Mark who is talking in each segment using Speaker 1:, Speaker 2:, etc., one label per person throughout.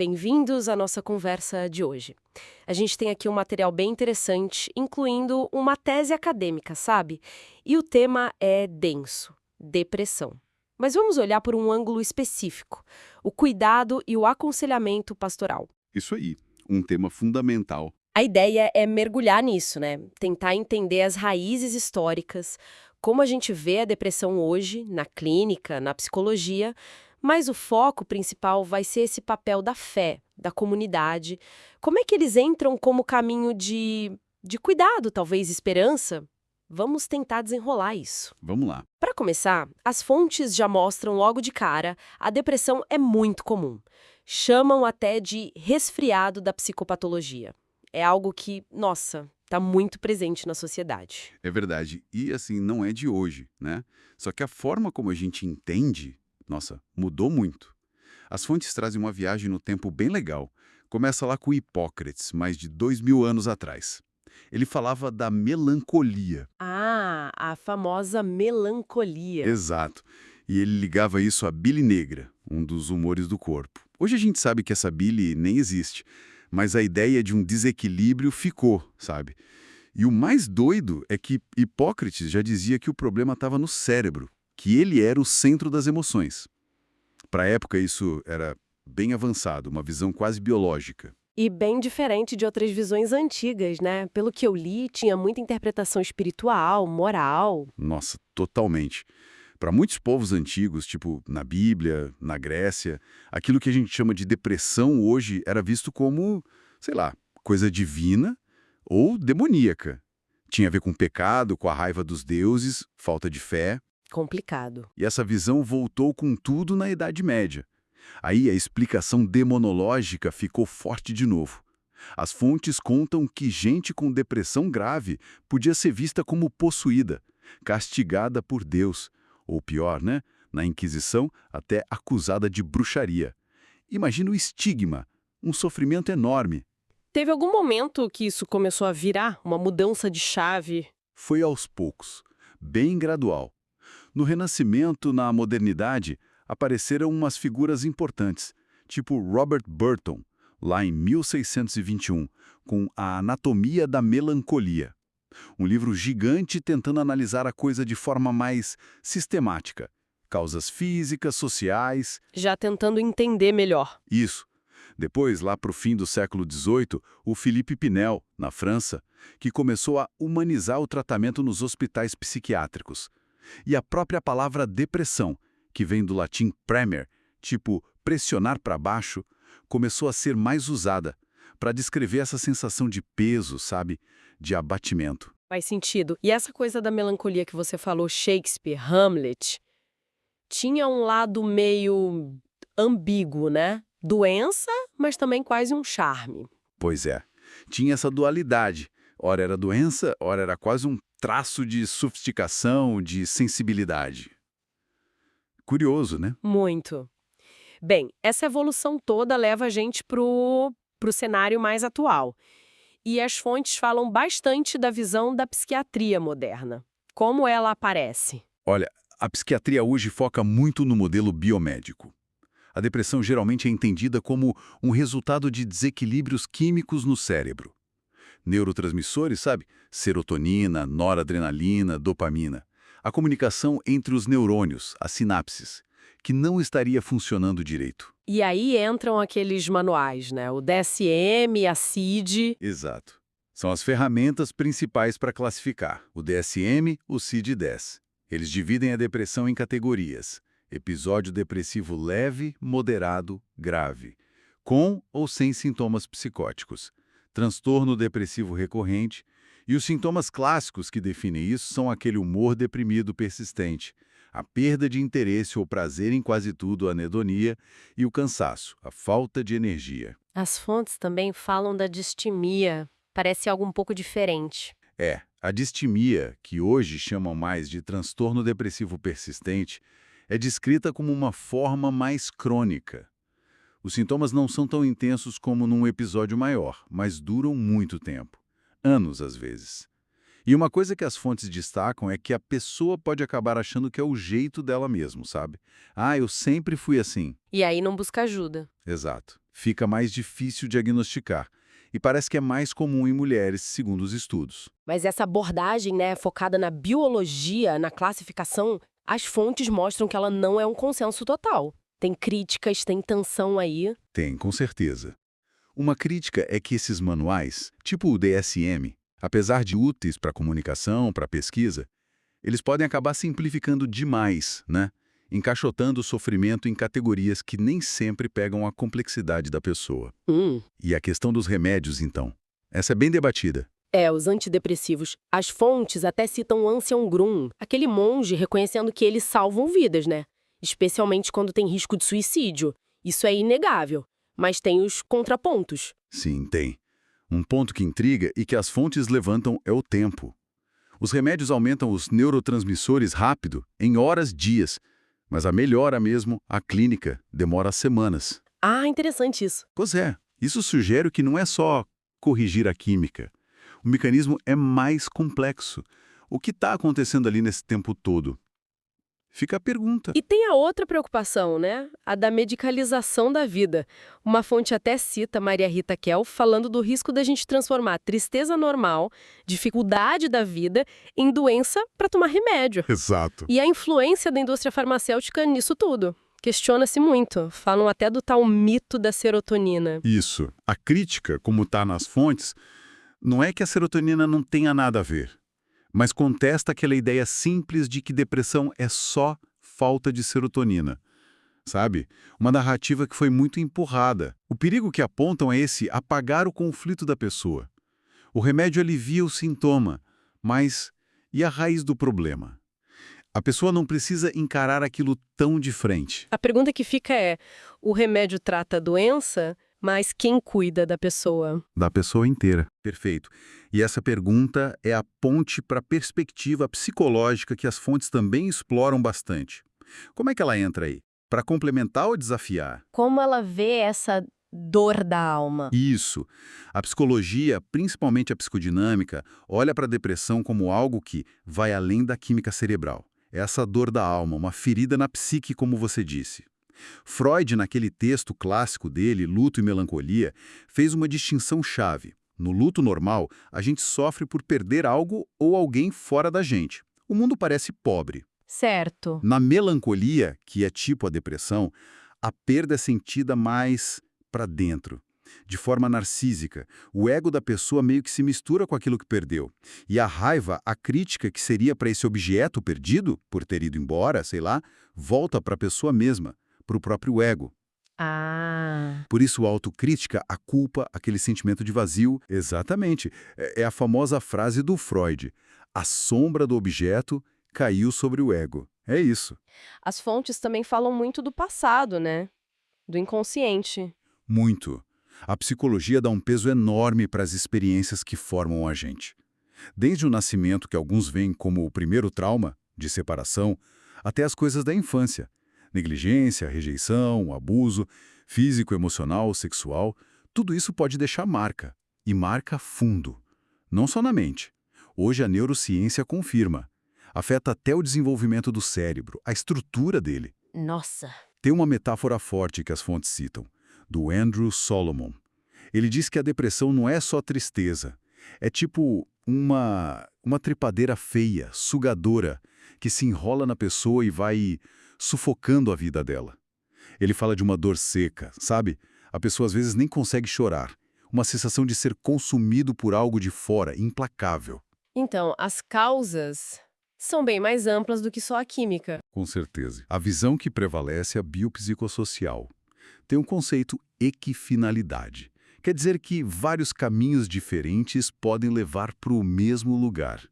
Speaker 1: Bem-vindos à nossa conversa de hoje. A gente tem aqui um material bem interessante, incluindo uma tese acadêmica, sabe? E o tema é denso: depressão. Mas vamos olhar por um ângulo específico: o cuidado e o aconselhamento pastoral.
Speaker 2: Isso aí, um tema fundamental.
Speaker 1: A ideia é mergulhar nisso, né? Tentar entender as raízes históricas, como a gente vê a depressão hoje, na clínica, na psicologia, mas o foco principal vai ser esse papel da fé, da comunidade. Como é que eles entram como caminho de cuidado, talvez esperança? Vamos tentar desenrolar isso.
Speaker 2: Vamos lá.
Speaker 1: Para começar, as fontes já mostram logo de cara, a depressão é muito comum. Chamam até de resfriado da psicopatologia. É algo que, nossa, está muito presente na sociedade.
Speaker 2: É verdade. E assim, não é de hoje, né? Só que a forma como a gente entende, nossa, mudou muito. As fontes trazem uma viagem no tempo bem legal. Começa lá com Hipócrates, mais de 2000 anos atrás. Ele falava da melancolia.
Speaker 1: Ah, a famosa melancolia.
Speaker 2: Exato. E ele ligava isso à bile negra, um dos humores do corpo. Hoje a gente sabe que essa bile nem existe, mas a ideia de um desequilíbrio ficou, sabe? E o mais doido é que Hipócrates já dizia que o problema estava no cérebro, que ele era o centro das emoções. Para a época isso era bem avançado, uma visão quase biológica.
Speaker 1: E bem diferente de outras visões antigas, né? Pelo que eu li, tinha muita interpretação espiritual, moral.
Speaker 2: Nossa, totalmente. Para muitos povos antigos, tipo na Bíblia, na Grécia, aquilo que a gente chama de depressão hoje era visto como, sei lá, coisa divina ou demoníaca. Tinha a ver com pecado, com a raiva dos deuses, falta de fé.
Speaker 1: Complicado.
Speaker 2: E essa visão voltou com tudo na Idade Média. Aí a explicação demonológica ficou forte de novo. As fontes contam que gente com depressão grave podia ser vista como possuída, castigada por Deus, ou pior, né? Na Inquisição, até acusada de bruxaria. Imagina o estigma, um sofrimento enorme.
Speaker 1: Teve algum momento que isso começou a virar uma mudança de chave?
Speaker 2: Foi aos poucos, bem gradual. No Renascimento, na modernidade, apareceram umas figuras importantes, tipo Robert Burton, lá em 1621, com A Anatomia da Melancolia. Um livro gigante tentando analisar a coisa de forma mais sistemática. Causas físicas, sociais,
Speaker 1: Já tentando entender melhor.
Speaker 2: isso. Depois, lá para o fim do século XVIII, o Philippe Pinel, na França, que começou a humanizar o tratamento nos hospitais psiquiátricos. E a própria palavra depressão, que vem do latim premer, tipo pressionar para baixo, começou a ser mais usada para descrever essa sensação de peso, sabe? De abatimento.
Speaker 1: Faz sentido. E essa coisa da melancolia que você falou, Shakespeare, Hamlet, tinha um lado meio ambíguo, né? Doença, mas também quase um charme.
Speaker 2: Pois é, tinha essa dualidade. Ora era doença, ora era quase um traço de sofisticação, de sensibilidade. Curioso, né?
Speaker 1: Muito. Bem, essa evolução toda leva a gente pro cenário mais atual. E as fontes falam bastante da visão da psiquiatria moderna. Como ela aparece?
Speaker 2: Olha, a psiquiatria hoje foca muito no modelo biomédico. A depressão geralmente é entendida como um resultado de desequilíbrios químicos no cérebro. Neurotransmissores, sabe? Serotonina, noradrenalina, dopamina. A comunicação entre os neurônios, as sinapses, que não estaria funcionando direito.
Speaker 1: E aí entram aqueles manuais, né? O DSM, a CID.
Speaker 2: Exato. São as ferramentas principais para classificar, o DSM, o CID-10. Eles dividem a depressão em categorias: episódio depressivo leve, moderado, grave, com ou sem sintomas psicóticos, transtorno depressivo recorrente, e os sintomas clássicos que definem isso são aquele humor deprimido persistente, a perda de interesse ou prazer em quase tudo, a anedonia, e o cansaço, a falta de energia.
Speaker 1: As fontes também falam da distimia. Parece algo um pouco diferente.
Speaker 2: A distimia, que hoje chamam mais de transtorno depressivo persistente, é descrita como uma forma mais crônica. Os sintomas não são tão intensos como num episódio maior, mas duram muito tempo. Anos, às vezes. E uma coisa que as fontes destacam é que a pessoa pode acabar achando que é o jeito dela mesmo, sabe? Ah, eu sempre fui assim.
Speaker 1: E aí não busca ajuda.
Speaker 2: Exato. fica mais difícil diagnosticar. E parece que é mais comum em mulheres, segundo os estudos.
Speaker 1: Mas essa abordagem, né, focada na biologia, na classificação, as fontes mostram que ela não é um consenso total. Tem críticas, tem tensão aí.
Speaker 2: Tem, com certeza. Uma crítica é que esses manuais, tipo o DSM, apesar de úteis para comunicação, para pesquisa, eles podem acabar simplificando demais, né? Encaixotando o sofrimento em categorias que nem sempre pegam a complexidade da pessoa. E a questão dos remédios, então? Essa é bem debatida.
Speaker 1: Os antidepressivos. As fontes até citam Anselm Grun, aquele monge reconhecendo que eles salvam vidas, né? Especialmente quando tem risco de suicídio. Isso é inegável. Mas tem os contrapontos.
Speaker 2: Sim, tem. Um ponto que intriga e que as fontes levantam é o tempo. Os remédios aumentam os neurotransmissores rápido, em horas, dias. Mas a melhora mesmo, a clínica, demora semanas.
Speaker 1: Ah, interessante isso.
Speaker 2: Pois é, isso sugere que não é só corrigir a química. O mecanismo é mais complexo. O que está acontecendo ali nesse tempo todo? Fica a pergunta.
Speaker 1: E tem a outra preocupação, né? A da medicalização da vida. Uma fonte até cita Maria Rita Kell falando do risco da gente transformar tristeza normal, dificuldade da vida, em doença para tomar remédio.
Speaker 2: Exato.
Speaker 1: E a influência da indústria farmacêutica nisso tudo. Questiona-se muito. Falam até do tal mito da serotonina.
Speaker 2: Isso. A crítica, como está nas fontes, não é que a serotonina não tenha nada a ver, mas contesta aquela ideia simples de que depressão é só falta de serotonina. Sabe? Uma narrativa que foi muito empurrada. O perigo que apontam é esse apagar o conflito da pessoa. O remédio alivia o sintoma, mas e a raiz do problema? A pessoa não precisa encarar aquilo tão de frente.
Speaker 1: A pergunta que fica é, o remédio trata a doença, mas quem cuida da pessoa?
Speaker 2: Da pessoa inteira. Perfeito. E essa pergunta é a ponte para a perspectiva psicológica que as fontes também exploram bastante. Como é que ela entra aí? Para complementar ou desafiar?
Speaker 1: Como ela vê essa dor da alma?
Speaker 2: Isso. A psicologia, principalmente a psicodinâmica, olha para a depressão como algo que vai além da química cerebral. Essa dor da alma, uma ferida na psique, como você disse. Freud, naquele texto clássico dele, Luto e Melancolia, fez uma distinção chave. No luto normal, a gente sofre por perder algo ou alguém fora da gente. O mundo parece pobre.
Speaker 1: Certo.
Speaker 2: Na melancolia, que é tipo a depressão, a perda é sentida mais para dentro. De forma narcísica, o ego da pessoa meio que se mistura com aquilo que perdeu. E a raiva, a crítica que seria para esse objeto perdido, por ter ido embora, sei lá, volta para a pessoa mesma, para o próprio ego.
Speaker 1: Ah.
Speaker 2: Por isso, a autocrítica, a culpa, aquele sentimento de vazio, exatamente, é a famosa frase do Freud. A sombra do objeto caiu sobre o ego. É isso.
Speaker 1: As fontes também falam muito do passado, né? Do inconsciente.
Speaker 2: Muito. A psicologia dá um peso enorme para as experiências que formam a gente. Desde o nascimento, que alguns veem como o primeiro trauma, de separação, até as coisas da infância. Negligência, rejeição, abuso, físico, emocional, sexual, tudo isso pode deixar marca. E marca fundo. Não só na mente. Hoje a neurociência confirma. Afeta até o desenvolvimento do cérebro, a estrutura dele.
Speaker 1: Nossa.
Speaker 2: Tem uma metáfora forte que as fontes citam, do Andrew Solomon. Ele diz que a depressão não é só tristeza. É tipo uma trepadeira feia, sugadora, que se enrola na pessoa e vai sufocando a vida dela. Ele fala de uma dor seca, sabe? A pessoa às vezes nem consegue chorar. Uma sensação de ser consumido por algo de fora, implacável.
Speaker 1: Então, as causas são bem mais amplas do que só a química.
Speaker 2: Com certeza. A visão que prevalece é a biopsicossocial. Tem um conceito equifinalidade. Quer dizer que vários caminhos diferentes podem levar para o mesmo lugar.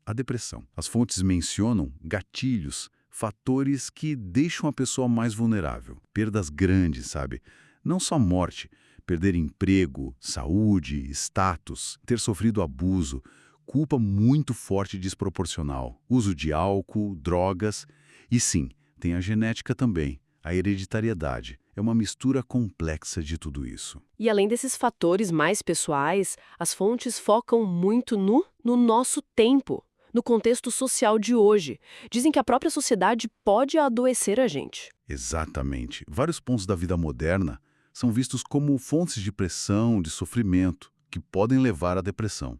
Speaker 2: A depressão. As fontes mencionam gatilhos, fatores que deixam a pessoa mais vulnerável. Perdas grandes, sabe? Não só morte, perder emprego, saúde, status, ter sofrido abuso, culpa muito forte e desproporcional, uso de álcool, drogas. E sim, tem a genética também, a hereditariedade. É uma mistura complexa de tudo isso.
Speaker 1: E além desses fatores mais pessoais, as fontes focam muito no nosso tempo, no contexto social de hoje. Dizem que a própria sociedade pode adoecer a gente.
Speaker 2: Exatamente. Vários pontos da vida moderna são vistos como fontes de pressão, de sofrimento, que podem levar à depressão.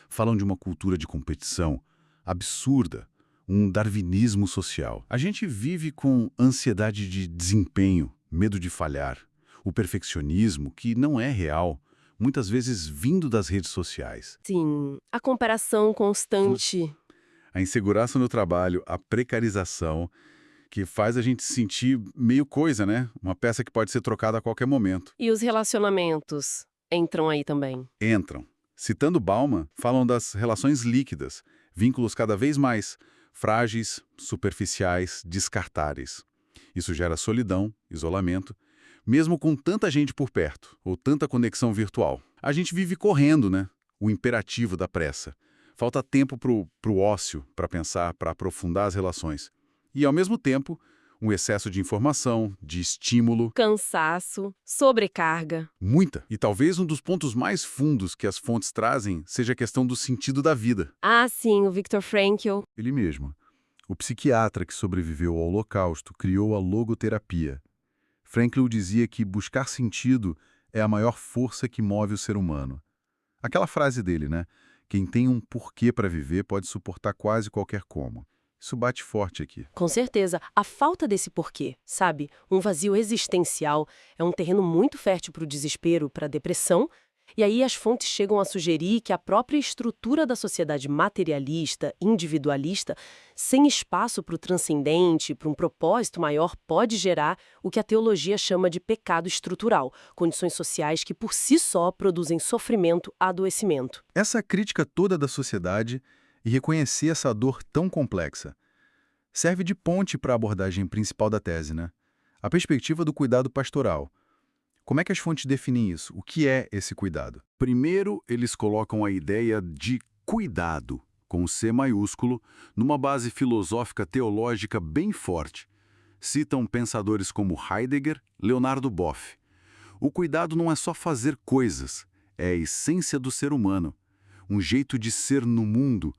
Speaker 2: Falam de uma cultura de competição absurda, um darwinismo social. A gente vive com ansiedade de desempenho, medo de falhar, o perfeccionismo, que não é real, muitas vezes vindo das redes sociais.
Speaker 1: Sim, a comparação constante.
Speaker 2: A insegurança no trabalho, a precarização, que faz a gente se sentir meio coisa, né? Uma peça que pode ser trocada a qualquer momento.
Speaker 1: E os relacionamentos entram aí também.
Speaker 2: Entram. Citando Bauman, falam das relações líquidas, vínculos cada vez mais frágeis, superficiais, descartáveis. Isso gera solidão, isolamento, mesmo com tanta gente por perto, ou tanta conexão virtual. A gente vive correndo, né? O imperativo da pressa. Falta tempo pro ócio, para pensar, para aprofundar as relações. E, ao mesmo tempo, um excesso de informação, de estímulo.
Speaker 1: Cansaço, sobrecarga.
Speaker 2: Muita. E talvez um dos pontos mais fundos que as fontes trazem seja a questão do sentido da vida.
Speaker 1: Ah, sim, o Viktor Frankl.
Speaker 2: Ele mesmo. O psiquiatra que sobreviveu ao Holocausto criou a logoterapia. Frankl dizia que buscar sentido é a maior força que move o ser humano. Aquela frase dele, né? Quem tem um porquê para viver pode suportar quase qualquer como. Isso bate forte aqui.
Speaker 1: Com certeza, a falta desse porquê, sabe? Um vazio existencial é um terreno muito fértil para o desespero, para a depressão. E aí as fontes chegam a sugerir que a própria estrutura da sociedade materialista, individualista, sem espaço para o transcendente, para um propósito maior, pode gerar o que a teologia chama de pecado estrutural, condições sociais que por si só produzem sofrimento, adoecimento.
Speaker 2: Essa crítica toda da sociedade e reconhecer essa dor tão complexa serve de ponte para a abordagem principal da tese, né? A perspectiva do cuidado pastoral. Como é que as fontes definem isso? O que é esse cuidado? Primeiro, eles colocam a ideia de cuidado, com C maiúsculo, numa base filosófica teológica bem forte. Citam pensadores como Heidegger, Leonardo Boff. O cuidado não é só fazer coisas, é a essência do ser humano, um jeito de ser no mundo,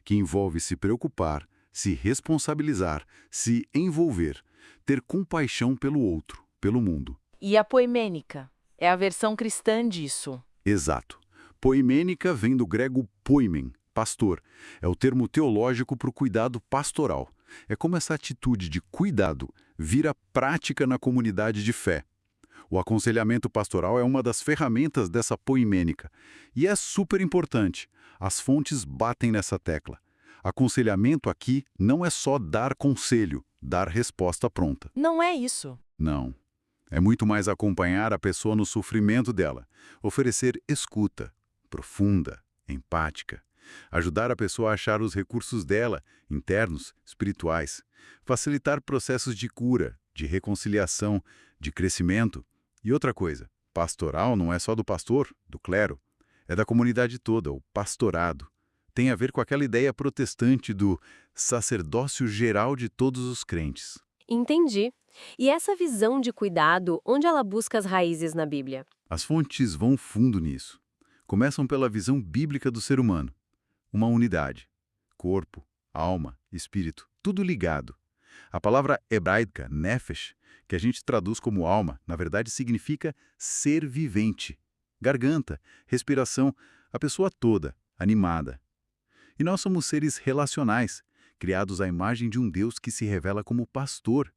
Speaker 2: que envolve se preocupar, se responsabilizar, se envolver, ter compaixão pelo outro, pelo mundo.
Speaker 3: E a poimênica é a versão cristã disso.
Speaker 2: Exato. Poimênica vem do grego poimen, pastor. É o termo teológico para o cuidado pastoral. É como essa atitude de cuidado vira prática na comunidade de fé. O aconselhamento pastoral é uma das ferramentas dessa poimênica. E é super importante. As fontes batem nessa tecla. Aconselhamento aqui não é só dar conselho, dar resposta pronta.
Speaker 3: Não é isso.
Speaker 2: Não. É muito mais acompanhar a pessoa no sofrimento dela, oferecer escuta, profunda, empática, ajudar a pessoa a achar os recursos dela, internos, espirituais, facilitar processos de cura, de reconciliação, de crescimento. E outra coisa, pastoral não é só do pastor, do clero, é da comunidade toda, o pastorado. Tem a ver com aquela ideia protestante do sacerdócio geral de todos os crentes.
Speaker 1: Entendi. E essa visão de cuidado, onde ela busca as raízes na Bíblia?
Speaker 2: As fontes vão fundo nisso. Começam pela visão bíblica do ser humano. Uma unidade. Corpo, alma, espírito, tudo ligado. A palavra hebraica, nefesh, que a gente traduz como alma, na verdade significa ser vivente. Garganta, respiração, a pessoa toda, animada. E nós somos seres relacionais, criados à imagem de um Deus que se revela como pastor.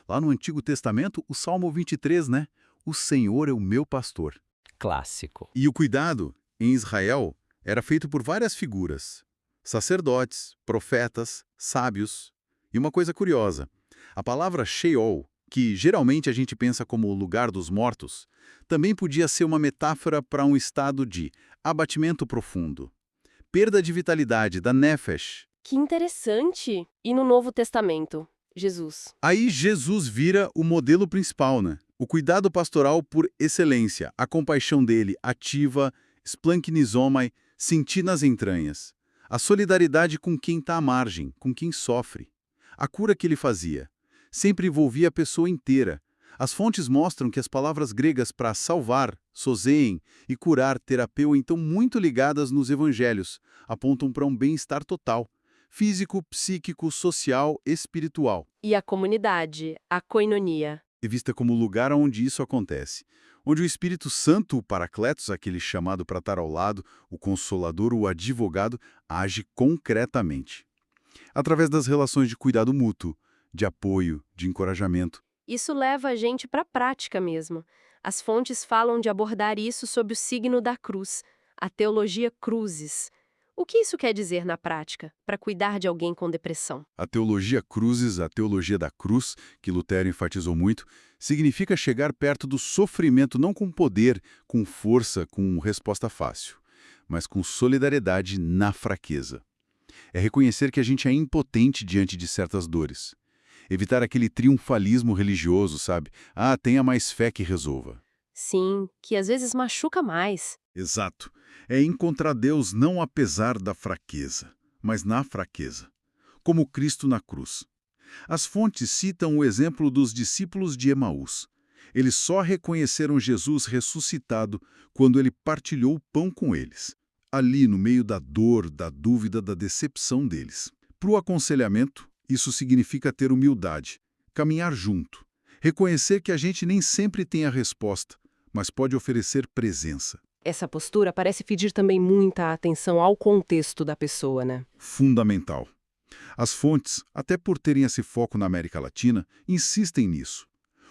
Speaker 2: Lá no Antigo Testamento, o Salmo 23, né? O Senhor é o meu pastor.
Speaker 4: Clássico.
Speaker 2: E o cuidado, em Israel, era feito por várias figuras. Sacerdotes, profetas, sábios. E uma coisa curiosa, a palavra Sheol, que geralmente a gente pensa como o lugar dos mortos, também podia ser uma metáfora para um estado de abatimento profundo. Perda de vitalidade da nefesh.
Speaker 1: Que interessante! E no Novo Testamento, Jesus.
Speaker 2: Aí Jesus vira o modelo principal, né? O cuidado pastoral por excelência, a compaixão dele ativa, splankinizomai, sentir nas entranhas. A solidariedade com quem está à margem, com quem sofre. A cura que ele fazia. Sempre envolvia a pessoa inteira. As fontes mostram que as palavras gregas para salvar, sozein, e curar, terapeu, estão muito ligadas nos evangelhos, apontam para um bem-estar total. Físico, psíquico, social, espiritual.
Speaker 1: E a comunidade, a koinonia.
Speaker 2: é vista como o lugar onde isso acontece, onde o Espírito Santo, o Paracletos, aquele chamado para estar ao lado, o Consolador, o Advogado, age concretamente. Através das relações de cuidado mútuo, de apoio, de encorajamento.
Speaker 1: Isso leva a gente para a prática mesmo. As fontes falam de abordar isso sob o signo da cruz, a teologia crucis. O que isso quer dizer na prática, para cuidar de alguém com depressão?
Speaker 2: A teologia crucis, a teologia da cruz, que Lutero enfatizou muito, significa chegar perto do sofrimento não com poder, com força, com resposta fácil, mas com solidariedade na fraqueza. É reconhecer que a gente é impotente diante de certas dores. Evitar aquele triunfalismo religioso, sabe? Ah, tenha mais fé que resolva.
Speaker 1: Sim, que às vezes machuca mais.
Speaker 2: Exato. É encontrar Deus não apesar da fraqueza, mas na fraqueza. Como Cristo na cruz. As fontes citam o exemplo dos discípulos de Emaús. Eles só reconheceram Jesus ressuscitado quando ele partilhou o pão com eles. Ali, no meio da dor, da dúvida, da decepção deles. Para o aconselhamento, isso significa ter humildade, caminhar junto, reconhecer que a gente nem sempre tem a resposta, mas pode oferecer presença.
Speaker 1: Essa postura parece pedir também muita atenção ao contexto da pessoa, né?
Speaker 2: Fundamental. As fontes, até por terem esse foco na América Latina, insistem nisso.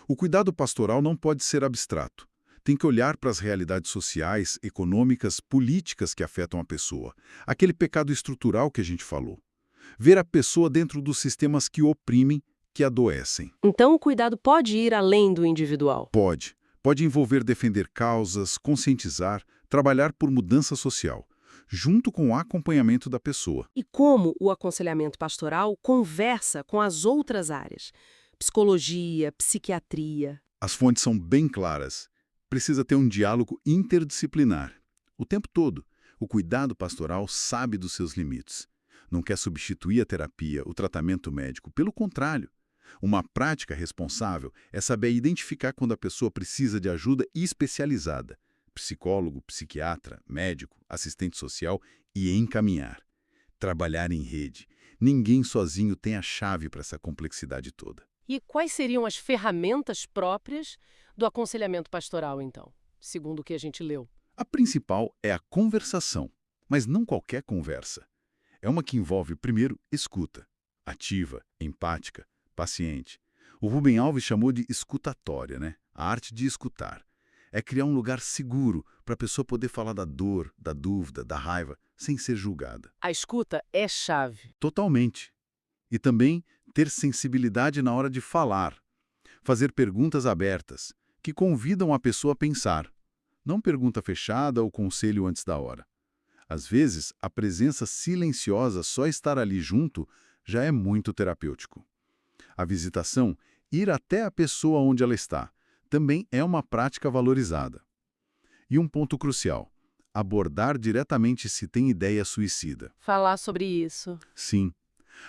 Speaker 2: O cuidado pastoral não pode ser abstrato. Tem que olhar para as realidades sociais, econômicas, políticas que afetam a pessoa. Aquele pecado estrutural que a gente falou. Ver a pessoa dentro dos sistemas que oprimem, que adoecem.
Speaker 1: Então o cuidado pode ir além do individual.
Speaker 2: Pode. Pode envolver defender causas, conscientizar, trabalhar por mudança social, junto com o acompanhamento da pessoa.
Speaker 1: E como o aconselhamento pastoral conversa com as outras áreas? Psicologia, psiquiatria.
Speaker 2: As fontes são bem claras. Precisa ter um diálogo interdisciplinar. O tempo todo, o cuidado pastoral sabe dos seus limites. Não quer substituir a terapia, o tratamento médico. Pelo contrário. Uma prática responsável é saber identificar quando a pessoa precisa de ajuda especializada. Psicólogo, psiquiatra, médico, assistente social e encaminhar. Trabalhar em rede. Ninguém sozinho tem a chave para essa complexidade toda.
Speaker 4: E quais seriam as ferramentas próprias do aconselhamento pastoral, então, segundo o que a gente leu?
Speaker 2: A principal é a conversação, mas não qualquer conversa. É uma que envolve, primeiro, escuta, ativa, empática, paciente. O Rubem Alves chamou de escutatória, né? A arte de escutar. É criar um lugar seguro para a pessoa poder falar da dor, da dúvida, da raiva, sem ser julgada.
Speaker 4: A escuta é chave.
Speaker 2: Totalmente. E também ter sensibilidade na hora de falar. Fazer perguntas abertas, que convidam a pessoa a pensar. Não pergunta fechada ou conselho antes da hora. Às vezes, a presença silenciosa, só estar ali junto, já é muito terapêutico. A visitação, ir até a pessoa onde ela está, também é uma prática valorizada. E um ponto crucial, abordar diretamente se tem ideia suicida.
Speaker 4: Falar sobre isso.
Speaker 2: Sim.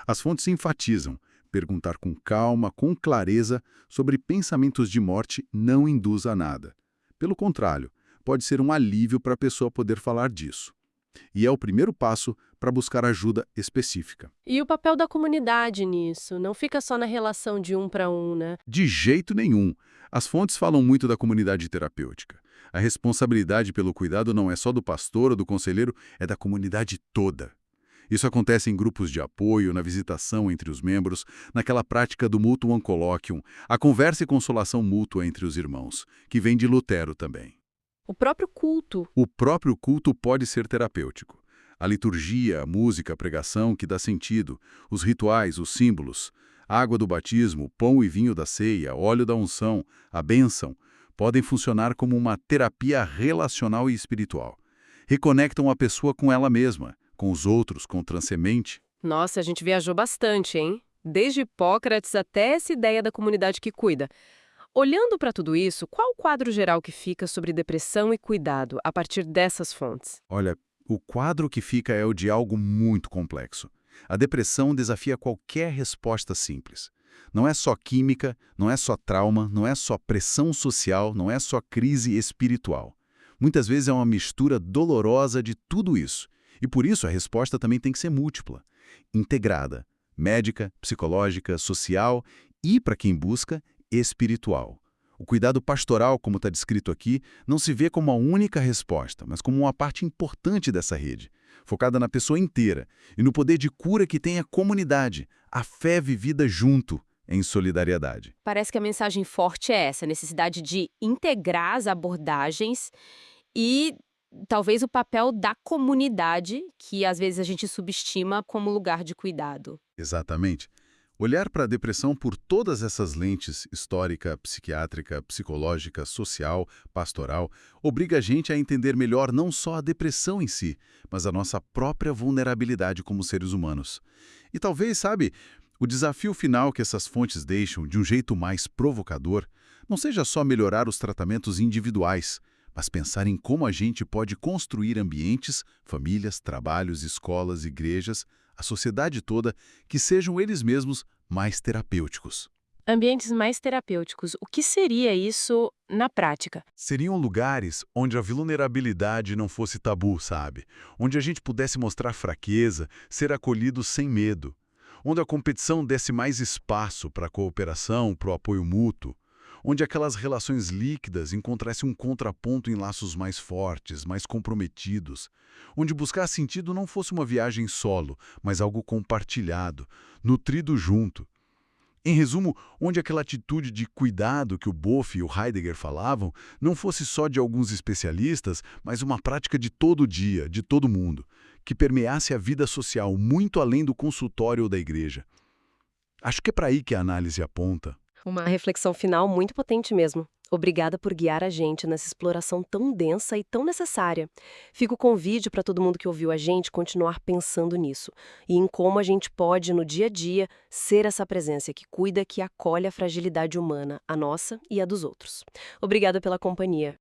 Speaker 2: As fontes enfatizam, perguntar com calma, com clareza, sobre pensamentos de morte não induz a nada. Pelo contrário, pode ser um alívio para a pessoa poder falar disso. E é o primeiro passo para buscar ajuda específica.
Speaker 4: E o papel da comunidade nisso? Não fica só na relação de um para um, né?
Speaker 2: De jeito nenhum. As fontes falam muito da comunidade terapêutica. A responsabilidade pelo cuidado não é só do pastor ou do conselheiro, é da comunidade toda. Isso acontece em grupos de apoio, na visitação entre os membros, naquela prática do Mutuam Colloquium, a conversa e consolação mútua entre os irmãos, que vem de Lutero também.
Speaker 4: O próprio culto.
Speaker 2: O próprio culto pode ser terapêutico. A liturgia, a música, a pregação que dá sentido, os rituais, os símbolos, a água do batismo, pão e vinho da ceia, óleo da unção, a bênção, podem funcionar como uma terapia relacional e espiritual. Reconectam a pessoa com ela mesma, com os outros, com o transcendente.
Speaker 4: Nossa, a gente viajou bastante, hein? Desde Hipócrates até essa ideia da comunidade que cuida. Olhando para tudo isso, qual o quadro geral que fica sobre depressão e cuidado a partir dessas fontes?
Speaker 2: Olha, o quadro que fica é o de algo muito complexo. A depressão desafia qualquer resposta simples. Não é só química, não é só trauma, não é só pressão social, não é só crise espiritual. Muitas vezes é uma mistura dolorosa de tudo isso. E por isso a resposta também tem que ser múltipla, integrada, médica, psicológica, social e, para quem busca, espiritual. O cuidado pastoral, como está descrito aqui, não se vê como a única resposta, mas como uma parte importante dessa rede, focada na pessoa inteira e no poder de cura que tem a comunidade, a fé vivida junto, em solidariedade.
Speaker 1: Parece que a mensagem forte é essa, a necessidade de integrar as abordagens e talvez o papel da comunidade, que às vezes a gente subestima como lugar de cuidado.
Speaker 2: Exatamente. Olhar para a depressão por todas essas lentes, histórica, psiquiátrica, psicológica, social, pastoral, obriga a gente a entender melhor não só a depressão em si, mas a nossa própria vulnerabilidade como seres humanos. E talvez, sabe, o desafio final que essas fontes deixam, de um jeito mais provocador, não seja só melhorar os tratamentos individuais, mas pensar em como a gente pode construir ambientes, famílias, trabalhos, escolas, igrejas, a sociedade toda, que sejam eles mesmos mais terapêuticos.
Speaker 3: Ambientes mais terapêuticos. O que seria isso na prática?
Speaker 2: Seriam lugares onde a vulnerabilidade não fosse tabu, sabe? Onde a gente pudesse mostrar fraqueza, ser acolhido sem medo. Onde a competição desse mais espaço para a cooperação, para o apoio mútuo. Onde aquelas relações líquidas encontrassem um contraponto em laços mais fortes, mais comprometidos. Onde buscar sentido não fosse uma viagem solo, mas algo compartilhado, nutrido junto. Em resumo, onde aquela atitude de cuidado que o Boff e o Heidegger falavam não fosse só de alguns especialistas, mas uma prática de todo dia, de todo mundo, que permeasse a vida social muito além do consultório ou da igreja. Acho que é para aí que a análise aponta.
Speaker 1: Uma reflexão final muito potente mesmo. Obrigada por guiar a gente nessa exploração tão densa e tão necessária. Fica o convite para todo mundo que ouviu a gente continuar pensando nisso e em como a gente pode, no dia a dia, ser essa presença que cuida, que acolhe a fragilidade humana, a nossa e a dos outros. Obrigada pela companhia.